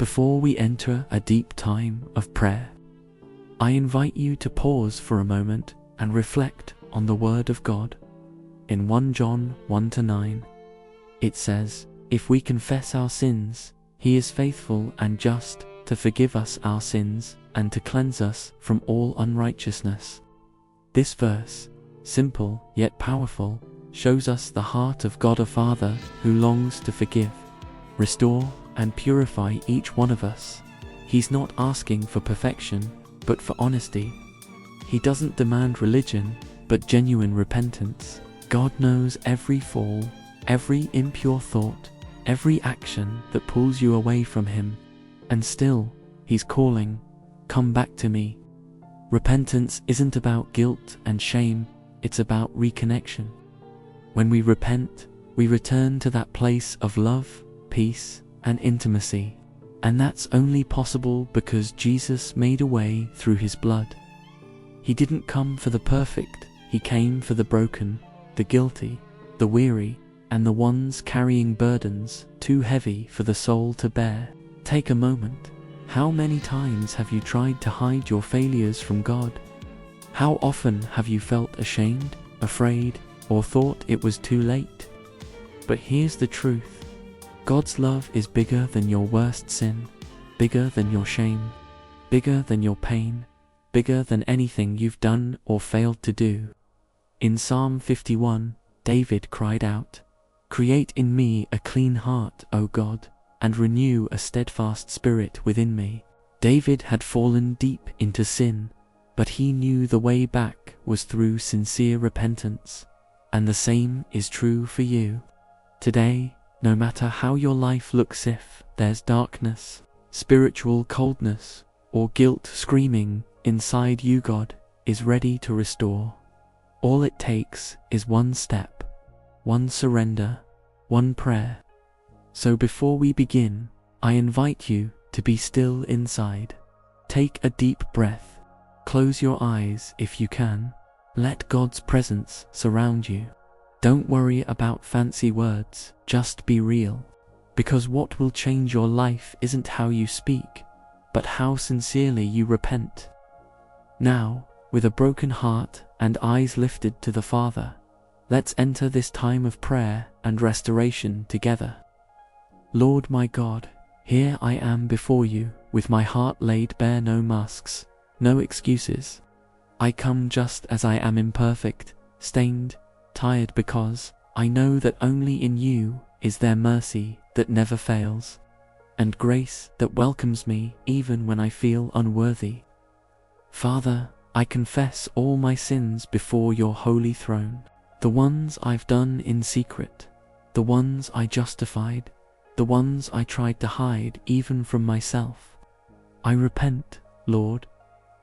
Before we enter a deep time of prayer, I invite you to pause for a moment and reflect on the Word of God. In 1 John 1-9, it says, "If we confess our sins, He is faithful and just to forgive us our sins and to cleanse us from all unrighteousness." This verse, simple yet powerful, shows us the heart of God a Father who longs to forgive, restore, and purify each one of us. He's not asking for perfection, but for honesty. He doesn't demand religion, but genuine repentance. God knows every fall, every impure thought, every action that pulls you away from Him. And still, He's calling, "Come back to me." Repentance isn't about guilt and shame, it's about reconnection. When we repent, we return to that place of love, peace, and intimacy. And that's only possible because Jesus made a way through His blood. He didn't come for the perfect, He came for the broken, the guilty, the weary, and the ones carrying burdens too heavy for the soul to bear. Take a moment. How many times have you tried to hide your failures from God? How often have you felt ashamed, afraid, or thought it was too late? But here's the truth. God's love is bigger than your worst sin, bigger than your shame, bigger than your pain, bigger than anything you've done or failed to do. In Psalm 51, David cried out, "Create in me a clean heart, O God, and renew a steadfast spirit within me." David had fallen deep into sin, but he knew the way back was through sincere repentance. And the same is true for you. Today, no matter how your life looks, if there's darkness, spiritual coldness, or guilt screaming inside you, God is ready to restore. All it takes is one step, one surrender, one prayer. So before we begin, I invite you to be still inside. Take a deep breath. Close your eyes if you can. Let God's presence surround you. Don't worry about fancy words, just be real. Because what will change your life isn't how you speak, but how sincerely you repent. Now, with a broken heart and eyes lifted to the Father, let's enter this time of prayer and restoration together. Lord my God, here I am before you, with my heart laid bare, no masks, no excuses. I come just as I am, imperfect, stained, tired, because I know that only in you is there mercy that never fails, and grace that welcomes me even when I feel unworthy. Father, I confess all my sins before your holy throne, the ones I've done in secret, the ones I justified, the ones I tried to hide even from myself. I repent, Lord.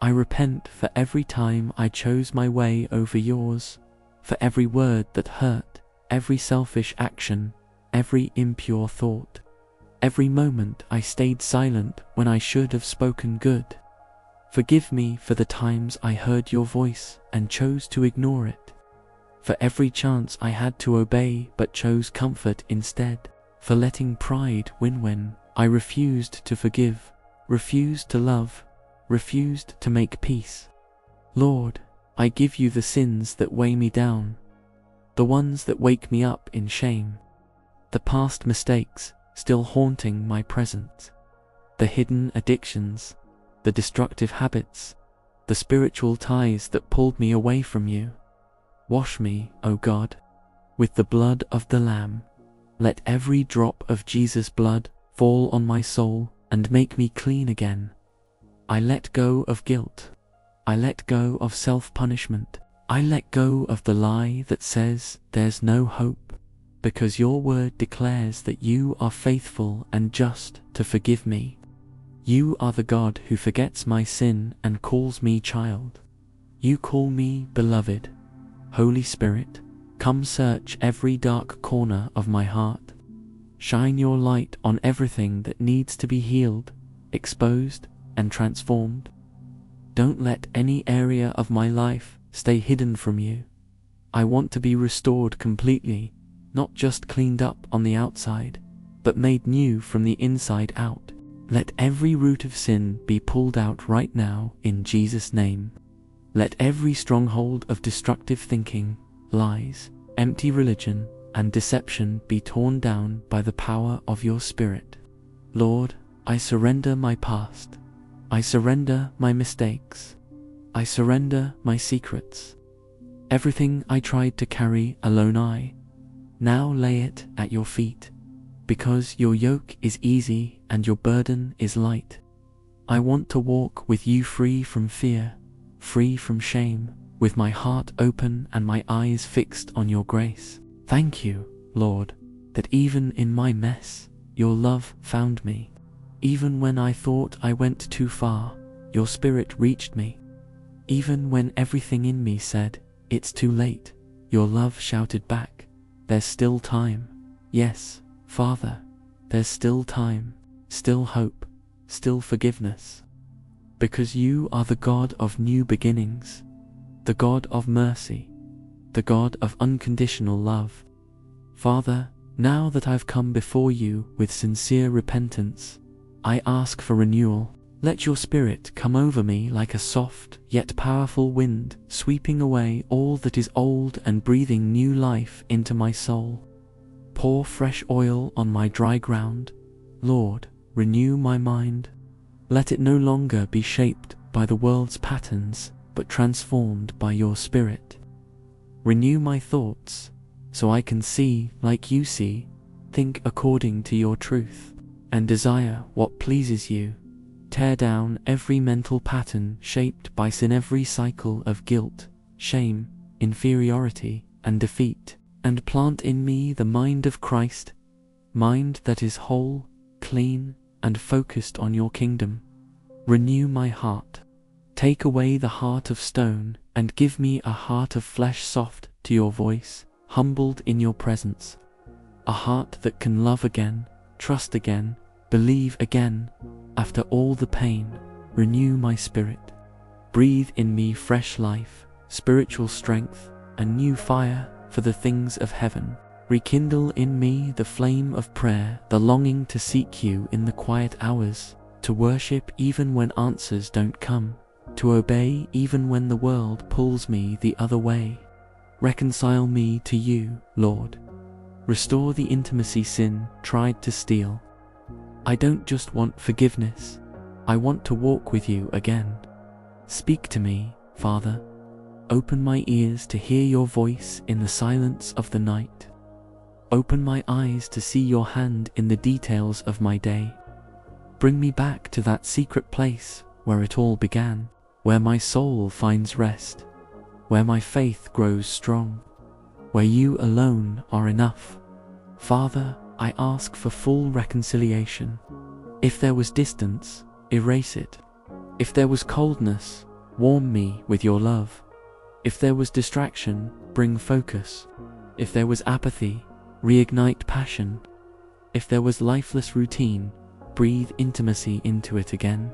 I repent for every time I chose my way over yours, for every word that hurt, every selfish action, every impure thought, every moment I stayed silent when I should have spoken good. Forgive me for the times I heard your voice and chose to ignore it, for every chance I had to obey but chose comfort instead, for letting pride win when I refused to forgive, refused to love, refused to make peace. Lord, I give you the sins that weigh me down, the ones that wake me up in shame, the past mistakes still haunting my present, the hidden addictions, the destructive habits, the spiritual ties that pulled me away from you. Wash me, O God, with the blood of the Lamb. Let every drop of Jesus' blood fall on my soul and make me clean again. I let go of guilt. I let go of self-punishment. I let go of the lie that says there's no hope, because your word declares that you are faithful and just to forgive me. You are the God who forgets my sin and calls me child. You call me beloved. Holy Spirit, come search every dark corner of my heart. Shine your light on everything that needs to be healed, exposed, and transformed. Don't let any area of my life stay hidden from you. I want to be restored completely, not just cleaned up on the outside, but made new from the inside out. Let every root of sin be pulled out right now in Jesus' name. Let every stronghold of destructive thinking, lies, empty religion, and deception be torn down by the power of your Spirit. Lord, I surrender my past. I surrender my mistakes. I surrender my secrets. Everything I tried to carry alone, I now lay it at your feet, because your yoke is easy and your burden is light. I want to walk with you free from fear, free from shame, with my heart open and my eyes fixed on your grace. Thank you, Lord, that even in my mess, your love found me. Even when I thought I went too far, your Spirit reached me. Even when everything in me said, it's too late, your love shouted back, there's still time. Yes, Father, there's still time, still hope, still forgiveness. Because you are the God of new beginnings, the God of mercy, the God of unconditional love. Father, now that I've come before you with sincere repentance, I ask for renewal. Let your Spirit come over me like a soft yet powerful wind, sweeping away all that is old and breathing new life into my soul. Pour fresh oil on my dry ground. Lord, renew my mind. Let it no longer be shaped by the world's patterns, but transformed by your Spirit. Renew my thoughts, so I can see like you see, think according to your truth, and desire what pleases you. Tear down every mental pattern shaped by sin, every cycle of guilt, shame, inferiority, and defeat, and plant in me the mind of Christ, mind that is whole, clean, and focused on your kingdom. Renew my heart. Take away the heart of stone and give me a heart of flesh, soft to your voice, humbled in your presence. A heart that can love again, trust again, believe again. After all the pain, renew my spirit. Breathe in me fresh life, spiritual strength, a new fire for the things of heaven. Rekindle in me the flame of prayer, the longing to seek you in the quiet hours, to worship even when answers don't come, to obey even when the world pulls me the other way. Reconcile me to you, Lord. Restore the intimacy sin tried to steal. I don't just want forgiveness, I want to walk with you again. Speak to me, Father. Open my ears to hear your voice in the silence of the night. Open my eyes to see your hand in the details of my day. Bring me back to that secret place where it all began, where my soul finds rest, where my faith grows strong, where you alone are enough. Father, I ask for full reconciliation. If there was distance, erase it. If there was coldness, warm me with your love. If there was distraction, bring focus. If there was apathy, reignite passion. If there was lifeless routine, breathe intimacy into it again.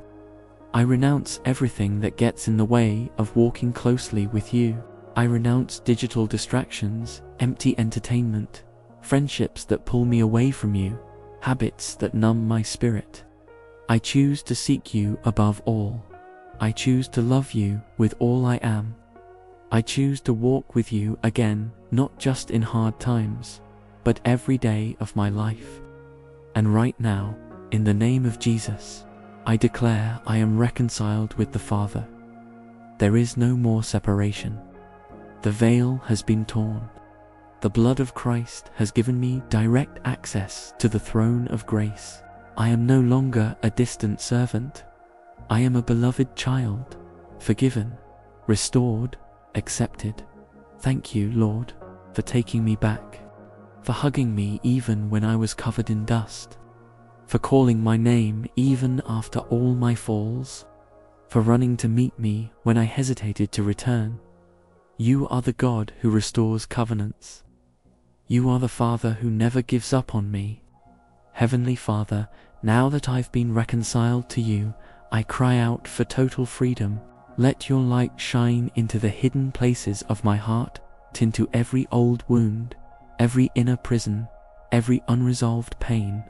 I renounce everything that gets in the way of walking closely with you. I renounce digital distractions, empty entertainment, friendships that pull me away from you, habits that numb my spirit. I choose to seek you above all. I choose to love you with all I am. I choose to walk with you again, not just in hard times, but every day of my life. And right now, in the name of Jesus, I declare I am reconciled with the Father. There is no more separation. The veil has been torn. The blood of Christ has given me direct access to the throne of grace. I am no longer a distant servant. I am a beloved child, forgiven, restored, accepted. Thank you, Lord, for taking me back, for hugging me even when I was covered in dust, for calling my name even after all my falls, for running to meet me when I hesitated to return. You are the God who restores covenants. You are the Father who never gives up on me. Heavenly Father, now that I've been reconciled to you, I cry out for total freedom. Let your light shine into the hidden places of my heart, into every old wound, every inner prison, every unresolved pain.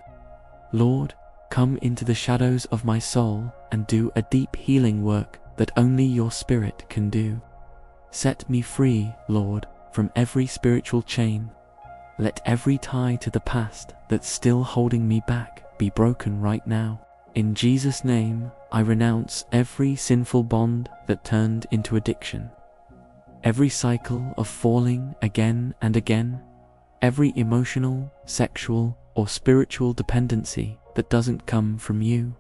Lord, Come into the shadows of my soul and do a deep healing work that only your Spirit can do. Set me free, Lord, from every spiritual chain. Let every tie to the past that's still holding me back be broken right now. In Jesus' name, I renounce every sinful bond that turned into addiction. Every cycle of falling again and again, every emotional, sexual, or spiritual dependency that doesn't come from you.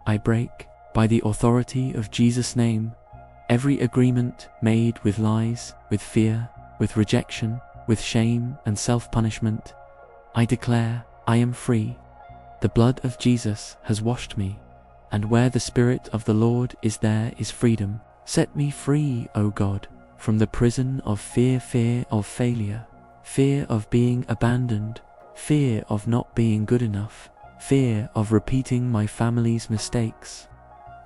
I break, by the authority of Jesus' name, every agreement made with lies, with fear, with rejection, with shame and self-punishment. I declare I am free. The blood of Jesus has washed me, and where the Spirit of the Lord is, there is freedom. Set me free, O God, from the prison of fear of failure, fear of being abandoned, fear of not being good enough, fear of repeating my family's mistakes.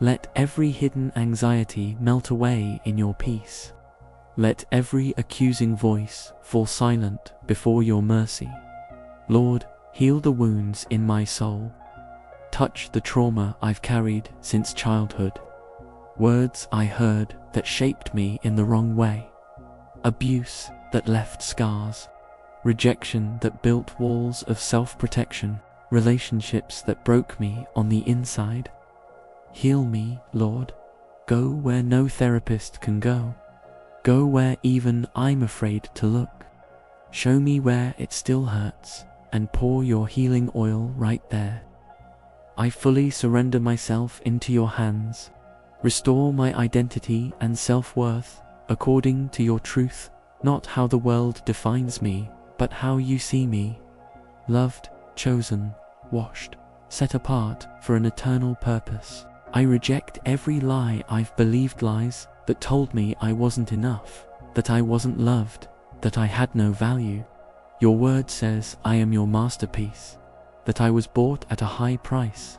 Let every hidden anxiety melt away in your peace. Let every accusing voice fall silent before your mercy. Lord, heal the wounds in my soul. Touch the trauma I've carried since childhood. Words I heard that shaped me in the wrong way. Abuse that left scars. Rejection that built walls of self-protection. Relationships that broke me on the inside. Heal me, Lord. Go where no therapist can go. Go where even I'm afraid to look. Show me where it still hurts, and pour your healing oil right there. I fully surrender myself into your hands. Restore my identity and self-worth according to your truth, not how the world defines me, but how you see me. Loved, chosen, washed, set apart for an eternal purpose. I reject every lie I've believed, lies that told me I wasn't enough, that I wasn't loved, that I had no value. Your word says I am your masterpiece, that I was bought at a high price,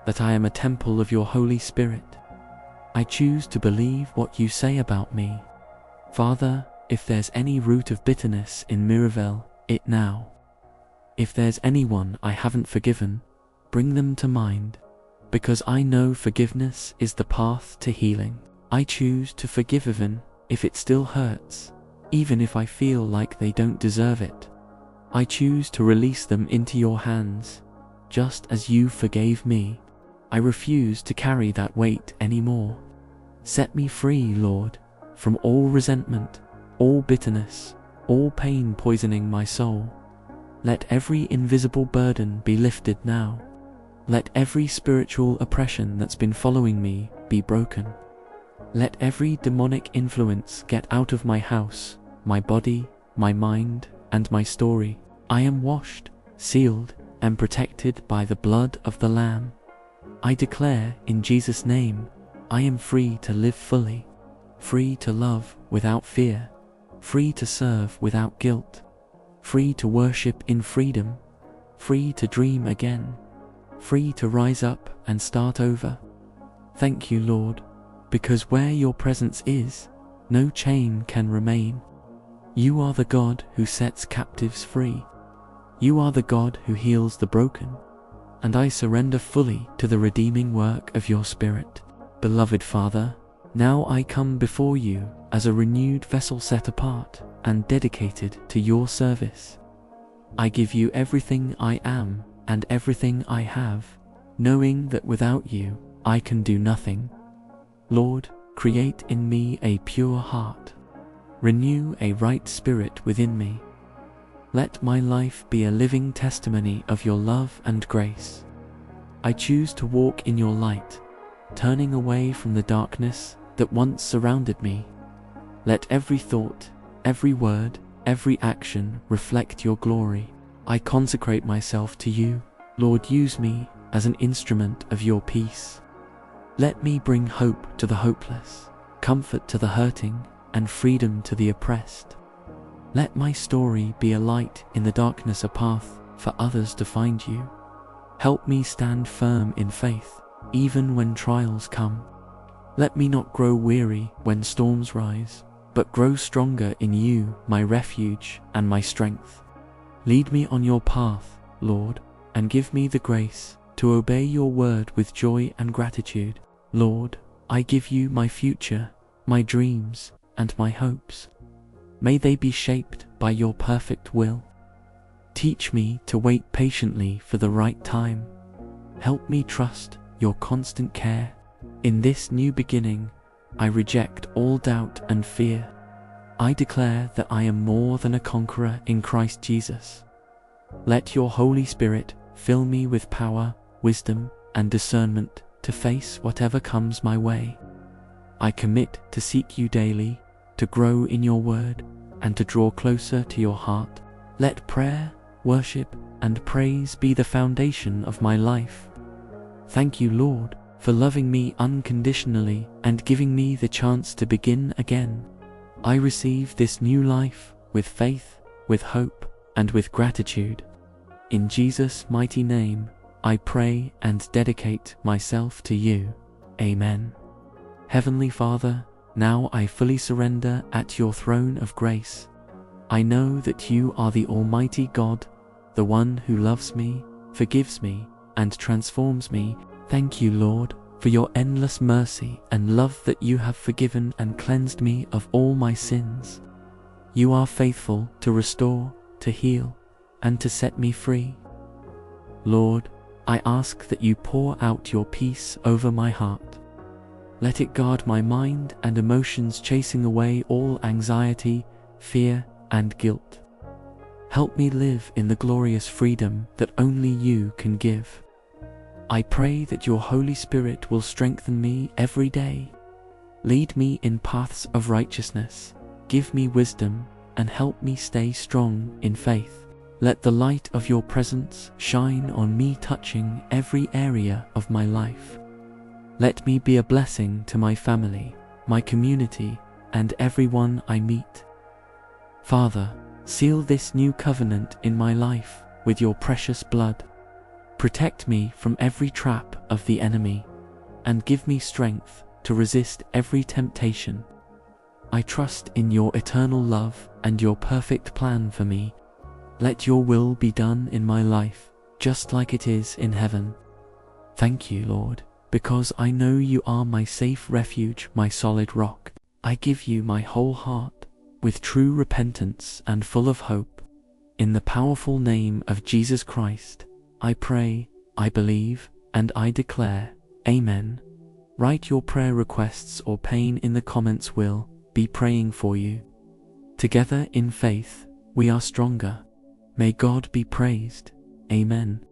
that I am a temple of your Holy Spirit. I choose to believe what you say about me. Father, if there's any root of bitterness in Miravel, it now. If there's anyone I haven't forgiven, bring them to mind, because I know forgiveness is the path to healing. I choose to forgive even if it still hurts, even if I feel like they don't deserve it. I choose to release them into your hands, just as you forgave me. I refuse to carry that weight anymore. Set me free, Lord, from all resentment, all bitterness, all pain poisoning my soul. Let every invisible burden be lifted now. Let every spiritual oppression that's been following me be broken. Let every demonic influence get out of my house, my body, my mind, and my story. I am washed, sealed, and protected by the blood of the Lamb. I declare in Jesus' name, I am free to live fully, free to love without fear, free to serve without guilt, free to worship in freedom, free to dream again, free to rise up and start over. Thank you, Lord, because where your presence is, no chain can remain. You are the God who sets captives free. You are the God who heals the broken, and I surrender fully to the redeeming work of your Spirit. Beloved Father, now I come before you as a renewed vessel set apart and dedicated to your service. I give you everything I am and everything I have, knowing that without you, I can do nothing. Lord, create in me a pure heart. Renew a right spirit within me. Let my life be a living testimony of your love and grace. I choose to walk in your light, turning away from the darkness that once surrounded me. Let every thought, every word, every action reflect your glory. I consecrate myself to you. Lord, use me as an instrument of your peace. Let me bring hope to the hopeless, comfort to the hurting, and freedom to the oppressed. Let my story be a light in the darkness, a path for others to find you. Help me stand firm in faith, even when trials come. Let me not grow weary when storms rise, but grow stronger in you, my refuge and my strength. Lead me on your path, Lord, and give me the grace to obey your word with joy and gratitude. Lord, I give you my future, my dreams, and my hopes. May they be shaped by your perfect will. Teach me to wait patiently for the right time. Help me trust your constant care. In this new beginning, I reject all doubt and fear. I declare that I am more than a conqueror in Christ Jesus. Let your Holy Spirit fill me with power, wisdom, and discernment to face whatever comes my way. I commit to seek you daily, to grow in your word, and to draw closer to your heart. Let prayer, worship, and praise be the foundation of my life. Thank you, Lord, for loving me unconditionally and giving me the chance to begin again. I receive this new life with faith, with hope, and with gratitude. In Jesus' mighty name, I pray and dedicate myself to you. Amen. Heavenly Father, now I fully surrender at your throne of grace. I know that you are the Almighty God, the one who loves me, forgives me, and transforms me. Thank you, Lord, for your endless mercy and love that you have forgiven and cleansed me of all my sins. You are faithful to restore, to heal, and to set me free. Lord, I ask that you pour out your peace over my heart. Let it guard my mind and emotions, chasing away all anxiety, fear, and guilt. Help me live in the glorious freedom that only you can give. I pray that your Holy Spirit will strengthen me every day. Lead me in paths of righteousness, give me wisdom, and help me stay strong in faith. Let the light of your presence shine on me, touching every area of my life. Let me be a blessing to my family, my community, and everyone I meet. Father, seal this new covenant in my life with your precious blood. Protect me from every trap of the enemy, and give me strength to resist every temptation. I trust in your eternal love and your perfect plan for me. Let your will be done in my life, just like it is in heaven. Thank you, Lord, because I know you are my safe refuge, my solid rock. I give you my whole heart, with true repentance and full of hope. In the powerful name of Jesus Christ, I pray, I believe, and I declare, Amen. Write your prayer requests or pain in the comments. We'll be praying for you. Together in faith, we are stronger. May God be praised. Amen.